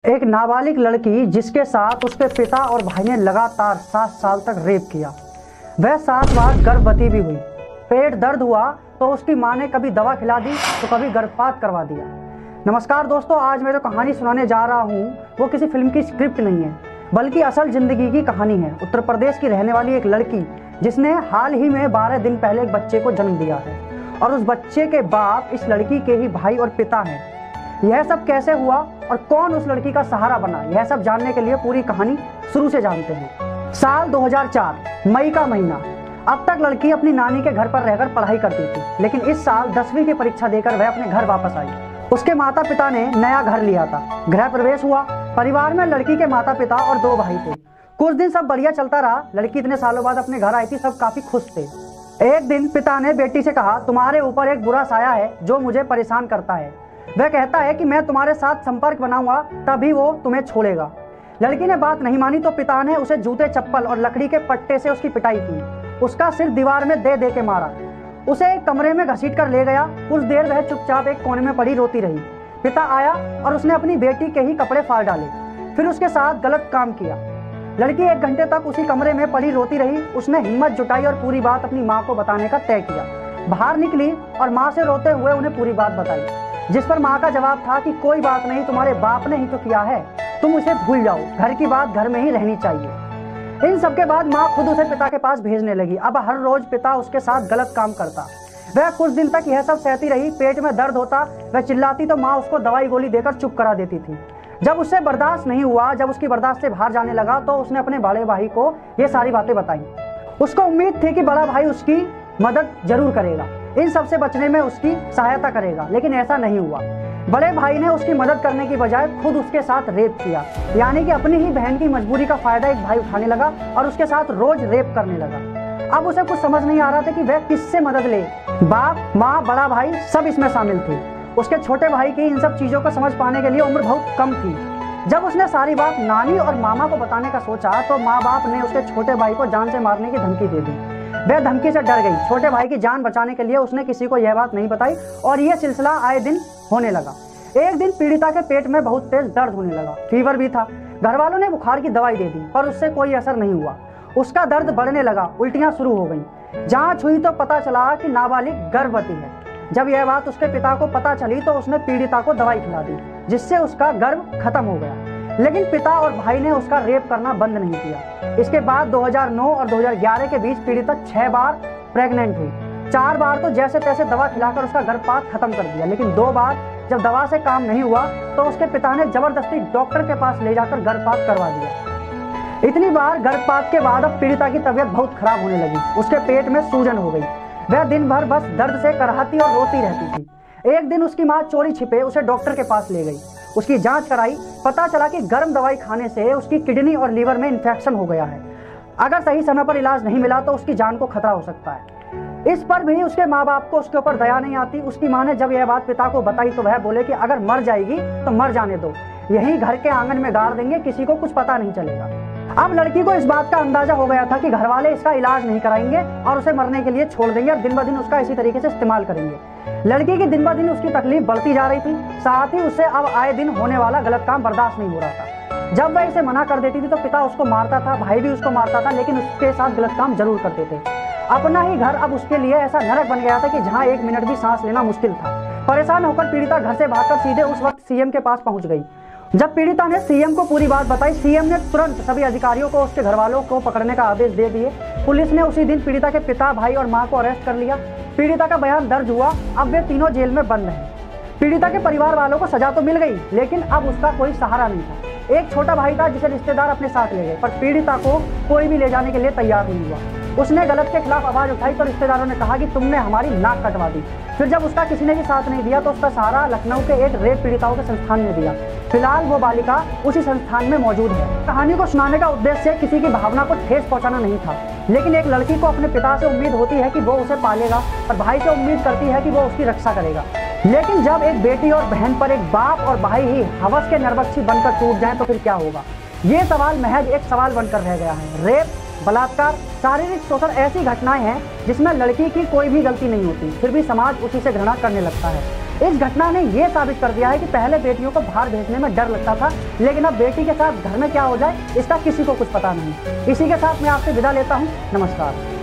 एक नाबालिग लड़की जिसके साथ उसके पिता और भाई ने लगातार 7 साल तक रेप किया। वह 7 बार गर्भवती भी हुई। पेट दर्द हुआ तो उसकी मां ने कभी दवा खिला दी तो कभी गर्भपात करवा दिया। नमस्कार दोस्तों, आज मैं जो कहानी सुनाने जा रहा हूँ वो किसी फिल्म की स्क्रिप्ट नहीं है बल्कि असल जिंदगी की कहानी है। उत्तर प्रदेश की रहने वाली एक लड़की जिसने हाल ही में 12 दिन पहले एक बच्चे को जन्म दिया है और उस बच्चे के बाप इस लड़की के ही भाई और पिता हैं। यह सब कैसे हुआ और कौन उस लड़की का सहारा बना, यह सब जानने के लिए पूरी कहानी शुरू से जानते हैं। साल 2004 मई का महीना। अब तक लड़की अपनी नानी के घर पर रहकर पढ़ाई करती थी, लेकिन इस साल 10वीं की परीक्षा देकर वह अपने घर वापस आई। उसके माता पिता ने नया घर लिया था। गृह प्रवेश हुआ। परिवार में लड़की के माता पिता और 2 भाई थे। कुछ दिन सब बढ़िया चलता रहा। लड़की इतने सालों बाद अपने घर आई थी, सब काफी खुश थे। एक दिन पिता ने बेटी से कहा, तुम्हारे ऊपर एक बुरा साया है जो मुझे परेशान करता है। वह कहता है कि मैं तुम्हारे साथ संपर्क बनाऊंगा तभी वो तुम्हें छोड़ेगा। लड़की ने बात नहीं मानी तो पिता ने उसे जूते चप्पल और लकड़ी के पट्टे से उसकी पिटाई की। उसका सिर दीवार में दे के मारा। उसे एक कमरे में घसीट कर ले गया। कुछ देर वह चुपचाप एक कोने में पड़ी रोती रही। पिता आया और उसने अपनी बेटी के ही कपड़े फाड़ डाले, फिर उसके साथ गलत काम किया। लड़की 1 घंटे तक उसी कमरे में पड़ी रोती रही। उसने हिम्मत जुटाई और पूरी बात अपनी माँ को बताने का तय किया। बाहर निकली और माँ से रोते हुए उन्हें पूरी बात बताई, जिस पर माँ का जवाब था कि कोई बात नहीं, तुम्हारे बाप ने ही तो किया है, तुम उसे भूल जाओ, घर की बात घर में ही रहनी चाहिए। इन सब के बाद माँ खुद उसे पिता के पास भेजने लगी। अब हर रोज पिता उसके साथ गलत काम करता। वह कुछ दिन तक यह सब सहती रही। पेट में दर्द होता, वह चिल्लाती तो माँ उसको दवाई गोली देकर चुप करा देती थी। जब उससे बर्दाश्त नहीं हुआ, जब उसकी बर्दाश्त से बाहर जाने लगा तो उसने अपने बड़े भाई को ये सारी बातें बताई। उसको उम्मीद थी कि बड़ा भाई उसकी मदद जरूर करेगा, इन सब से बचने में उसकी सहायता करेगा, लेकिन ऐसा नहीं हुआ। बड़े भाई ने उसकी मदद करने की बजाय खुद उसके साथ रेप किया। यानी कि अपनी ही बहन की मजबूरी का फायदा एक भाई उठाने लगा और उसके साथ रोज रेप करने लगा। अब उसे कुछ समझ नहीं आ रहा था कि वह किससे मदद ले। बाप, माँ, बड़ा भाई सब इसमें शामिल थे। उसके छोटे भाई की इन सब चीजों को समझ पाने के लिए उम्र बहुत कम थी। जब उसने सारी बात नानी और मामा को बताने का सोचा तो माँ बाप ने उसके छोटे भाई को जान से मारने की धमकी दे दी। वह धमकी से डर गई। छोटे भाई की जान बचाने के लिए उसने किसी को यह बात नहीं बताई और यह सिलसिला आए दिन होने लगा। एक दिन पीड़िता के पेट में बहुत तेज दर्द होने लगा, फीवर भी था। घर वालों ने बुखार की दवाई दे दी पर उससे कोई असर नहीं हुआ। उसका दर्द बढ़ने लगा, उल्टियां शुरू हो गई। जांच हुई तो पता चला कि नाबालिग गर्भवती है। जब यह बात उसके पिता को पता चली तो उसने पीड़िता को दवाई खिला दी, जिससे उसका गर्भ खत्म हो गया। लेकिन पिता और भाई ने उसका रेप करना बंद नहीं किया। इसके बाद 2009 और 2011 के बीच पीड़िता 6 बार प्रेग्नेंट हुई। 4 बार तो जैसे तैसे दवा खिलाकर उसका गर्भपात खत्म कर दिया, लेकिन 2 बार जब दवा से काम नहीं हुआ तो उसके पिता ने जबरदस्ती डॉक्टर के पास ले जाकर गर्भपात करवा दिया। इतनी बार गर्भपात के बाद अब पीड़िता की तबीयत बहुत खराब होने लगी। उसके पेट में सूजन हो गई। वह दिन भर बस दर्द से कराहती और रोती रहती थी। एक दिन उसकी माँ चोरी छिपे उसे डॉक्टर के पास ले गई। उसकी जांच कराई, पता चला कि गर्म दवाई खाने से उसकी किडनी और लीवर में इन्फेक्शन हो गया है। अगर सही समय पर इलाज नहीं मिला तो उसकी जान को खतरा हो सकता है। इस पर भी उसके माँ बाप को उसके ऊपर दया नहीं आती। उसकी माँ ने जब यह बात पिता को बताई तो वह बोले कि अगर मर जाएगी तो मर जाने दो, यही घर के आंगन में गाड़ देंगे, किसी को कुछ पता नहीं चलेगा। अब लड़की को इस बात का अंदाजा हो गया था कि घर वाले इसका इलाज नहीं कराएंगे और उसे मरने के लिए छोड़ देंगे और दिन ब दिन उसका इसी तरीके से इस्तेमाल करेंगे। लड़की की दिन ब दिन उसकी तकलीफ बढ़ती जा रही थी, साथ ही उससे अब आए दिन होने वाला गलत काम बर्दाश्त नहीं हो रहा था। जब वह इसे मना कर देती थी तो पिता उसको मारता था, भाई भी उसको मारता था, लेकिन उसके साथ गलत काम जरूर करते थे। अपना ही घर अब उसके लिए ऐसा नरक बन गया था कि जहाँ 1 मिनट भी सांस लेना मुश्किल था। परेशान होकर पीड़िता घर से भागकर सीधे उस वक्त सीएम के पास पहुंच गई। जब पीड़िता ने सीएम को पूरी बात बताई, सीएम ने तुरंत सभी अधिकारियों को उसके घर वालों को पकड़ने का आदेश दे दिए। पुलिस ने उसी दिन पीड़िता के पिता, भाई और मां को अरेस्ट कर लिया। पीड़िता का बयान दर्ज हुआ। अब वे तीनों जेल में बंद हैं। पीड़िता के परिवार वालों को सजा तो मिल गई, लेकिन अब उसका कोई सहारा नहीं था। एक छोटा भाई था जिसे रिश्तेदार अपने साथ ले गए, पर पीड़िता को कोई भी ले जाने के लिए तैयार नहीं हुआ। उसने गलत के खिलाफ आवाज उठाई तो रिश्तेदारों ने कहा कि तुमने हमारी नाक कटवा दी। फिर जब उसका किसी ने भी साथ नहीं दिया तो उसका सहारा लखनऊ के एक रेप पीड़िताओं के संस्थान ने दिया। फिलहाल वो बालिका उसी संस्थान में मौजूद है। कहानी को सुनाने का उद्देश्य किसी की भावना को ठेस पहुंचाना नहीं था, लेकिन एक लड़की को अपने पिता से उम्मीद होती है कि वो उसे पालेगा और भाई से उम्मीद करती है कि वो उसकी रक्षा करेगा। लेकिन जब एक बेटी और बहन पर एक बाप और भाई ही हवस के नरबक्षी बनकर टूट जाएं तो फिर क्या होगा? ये सवाल महज एक सवाल बनकर रह गया है। रेप, बलात्कार, शारीरिक शोषण ऐसी घटनाएं हैं जिसमें लड़की की कोई भी गलती नहीं होती, फिर भी समाज उसी से घृणा करने लगता है। इस घटना ने यह साबित कर दिया है कि पहले बेटियों को बाहर भेजने में डर लगता था, लेकिन अब बेटी के साथ घर में क्या हो जाए इसका किसी को कुछ पता नहीं। इसी के साथ मैं आपसे विदा लेता हूँ। नमस्कार।